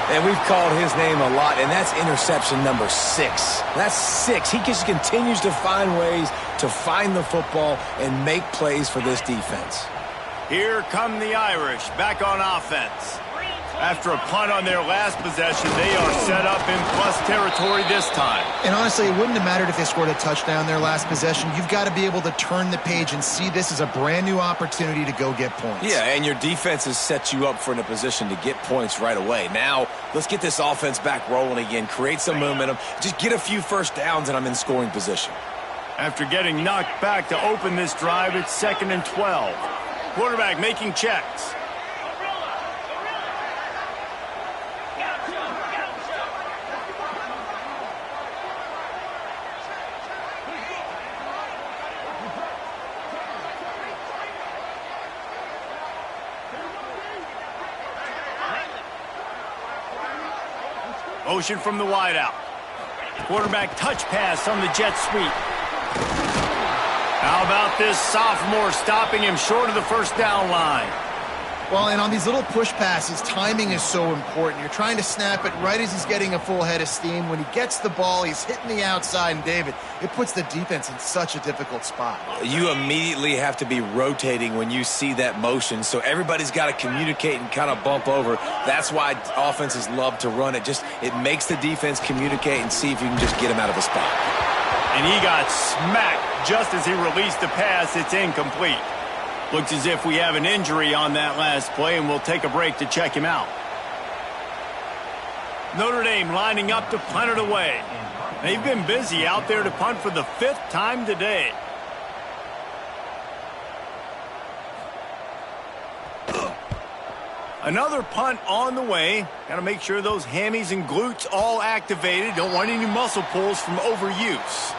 And we've called his name a lot, and that's interception number 6. That's 6. He just continues to find ways to find the football and make plays for this defense. Here come the Irish back on offense. After a punt on their last possession, they are set up in plus territory this time. And honestly, it wouldn't have mattered if they scored a touchdown their last possession. You've got to be able to turn the page and see this as a brand new opportunity to go get points. Yeah, and your defense has set you up for in a position to get points right away. Now, let's get this offense back rolling again, create some momentum, just get a few first downs, and I'm in scoring position. After getting knocked back to open this drive, it's 2nd and 12. Quarterback making checks. Motion from the wideout. Quarterback touch pass on the jet sweep. How about this sophomore stopping him short of the first down line? Well, and on these little push passes, timing is so important. You're trying to snap it right as he's getting a full head of steam. When he gets the ball, he's hitting the outside, and David, it puts the defense in such a difficult spot. You immediately have to be rotating when you see that motion, so everybody's got to communicate and kind of bump over. That's why offenses love to run it. It makes the defense communicate and see if you can just get him out of a spot. And he got smacked just as he released the pass. It's incomplete. Looks as if we have an injury on that last play, and we'll take a break to check him out. Notre Dame lining up to punt it away. They've been busy out there to punt for the 5th time today. Another punt on the way. Got to make sure those hammies and glutes all activated. Don't want any muscle pulls from overuse.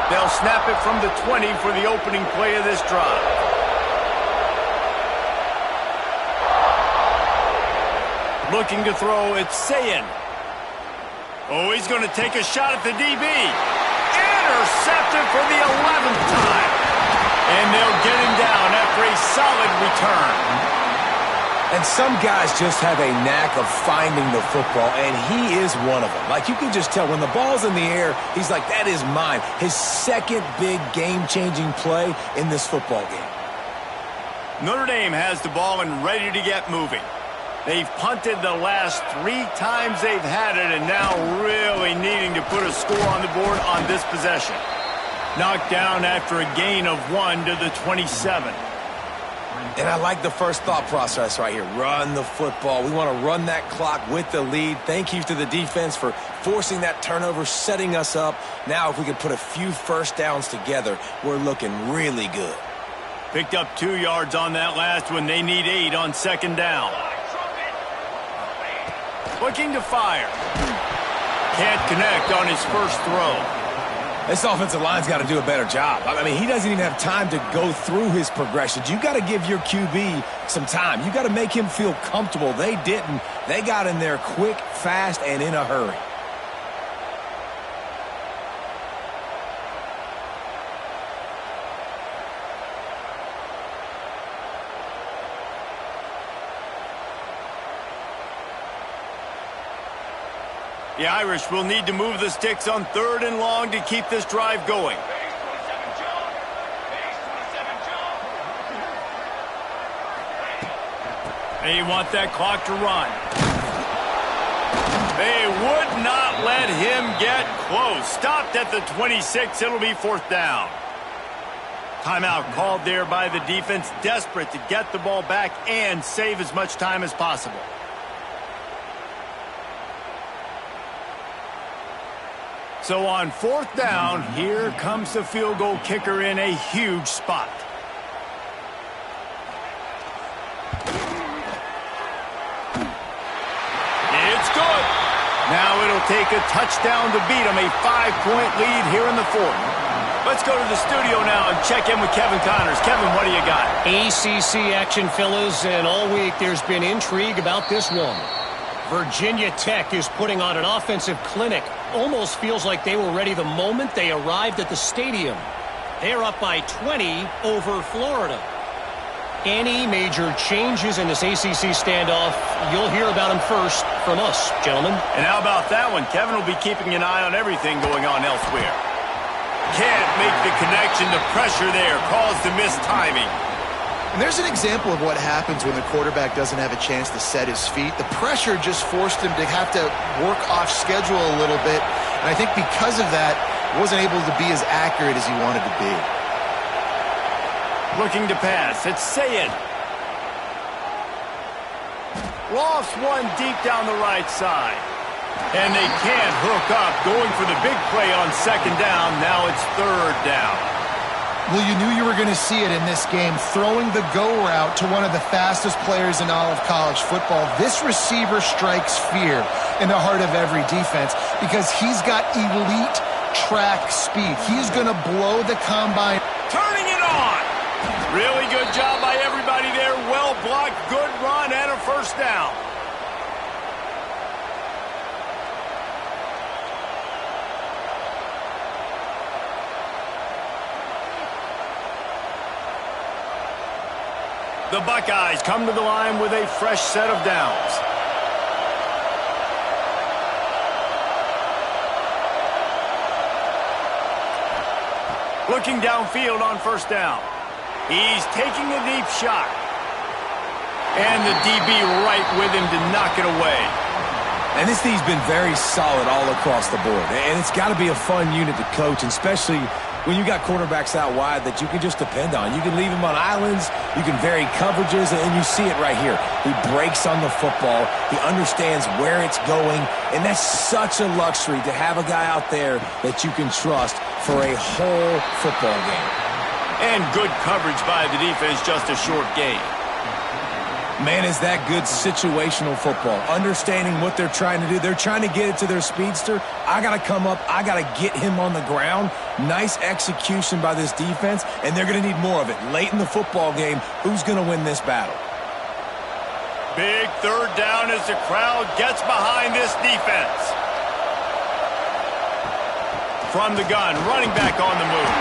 They'll snap it from the 20 for the opening play of this drive. Looking to throw, it's Sayin. Oh, he's going to take a shot at the DB. Intercepted for the 11th time. And they'll get him down after a solid return. And some guys just have a knack of finding the football, and he is one of them. Like, you can just tell when the ball's in the air, he's like, that is mine. His second big game-changing play in this football game. Notre Dame has the ball and ready to get moving. They've punted the last 3 times they've had it, and now really needing to put a score on the board on this possession. Knocked down after a gain of 1 to the 27. And I like the first thought process right here. Run the football. We want to run that clock with the lead. Thank you to the defense for forcing that turnover, setting us up. Now if we can put a few first downs together, we're looking really good. Picked up 2 yards on that last one. They need 8 on second down. Looking to fire. Can't connect on his first throw. This offensive line's got to do a better job. I mean, he doesn't even have time to go through his progressions. You got to give your QB some time. You got to make him feel comfortable. They didn't. They got in there quick, fast, and in a hurry. The Irish will need to move the sticks on 3rd and long to keep this drive going. They want that clock to run. They would not let him get close. Stopped at the 26. It'll be 4th down. Timeout called there by the defense, desperate to get the ball back and save as much time as possible. So on 4th down, here comes the field goal kicker in a huge spot. It's good. Now it'll take a touchdown to beat them, a 5-point lead here in the 4th. Let's go to the studio now and check in with Kevin Connors. Kevin, what do you got? ACC action, fellas, and all week there's been intrigue about this one. Virginia Tech is putting on an offensive clinic. Almost feels like they were ready the moment they arrived at the stadium. They're up by 20 over Florida. Any major changes in this ACC standoff, you'll hear about them first from us, gentlemen. And how about that one? Kevin will be keeping an eye on everything going on elsewhere. Can't make the connection. The pressure there caused the missed timing. And there's an example of what happens when the quarterback doesn't have a chance to set his feet. The pressure just forced him to have to work off schedule a little bit. And I think because of that, he wasn't able to be as accurate as he wanted to be. Looking to pass. It's Sayin. Lost one deep down the right side. And they can't hook up. Going for the big play on second down. Now it's 3rd down. Well, you knew you were going to see it in this game, throwing the go route to one of the fastest players in all of college football. This receiver strikes fear in the heart of every defense because he's got elite track speed. He's going to blow the combine. Turning it on. Really good job by everybody there. Well blocked, good run, and a 1st down. The Buckeyes come to the line with a fresh set of downs. Looking downfield on 1st down. He's taking a deep shot. And the DB right with him to knock it away. And this team's been very solid all across the board. And it's got to be a fun unit to coach, and especially when you got quarterbacks out wide that you can just depend on. You can leave them on islands, you can vary coverages, and you see it right here. He breaks on the football, he understands where it's going, and that's such a luxury to have a guy out there that you can trust for a whole football game. And good coverage by the defense, just a short gain. Man, is that good situational football. Understanding what they're trying to do. They're trying to get it to their speedster. I got to come up. I got to get him on the ground. Nice execution by this defense, and they're going to need more of it. Late in the football game, who's going to win this battle? Big third down as the crowd gets behind this defense. From the gun, running back on the move.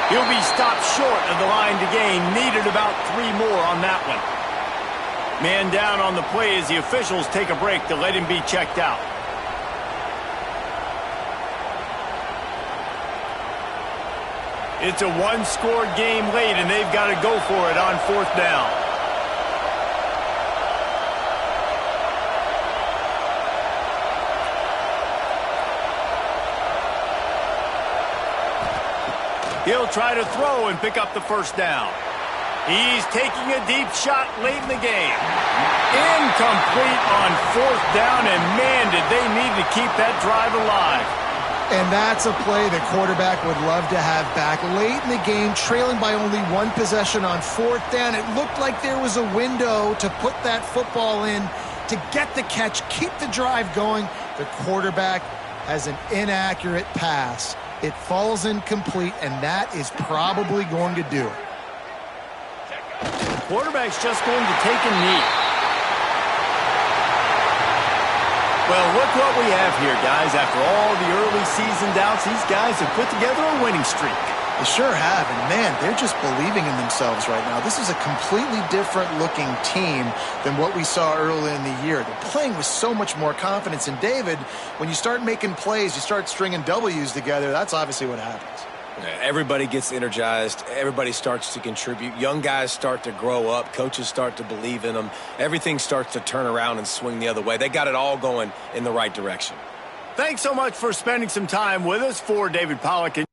He'll be stopped short of the line to gain. Needed about 3 more on that one. Man down on the play as the officials take a break to let him be checked out. It's a one-score game late, and they've got to go for it on 4th down. He'll try to throw and pick up the 1st down. He's taking a deep shot late in the game. Incomplete on 4th down, and man, did they need to keep that drive alive. And that's a play the quarterback would love to have back. Late in the game, trailing by only 1 possession on 4th down. It looked like there was a window to put that football in, to get the catch, keep the drive going. The quarterback has an inaccurate pass. It falls incomplete, and that is probably going to do it. The quarterback's just going to take a knee. Well, look what we have here, guys. After all the early season doubts, these guys have put together a winning streak. They sure have, and man, they're just believing in themselves right now. This is a completely different looking team than what we saw early in the year. They're playing with so much more confidence, and David, when you start making plays, you start stringing W's together, that's obviously what happens. Everybody gets energized. Everybody starts to contribute. Young guys start to grow up. Coaches start to believe in them. Everything starts to turn around and swing the other way. They got it all going in the right direction. Thanks so much for spending some time with us. For David Pollock and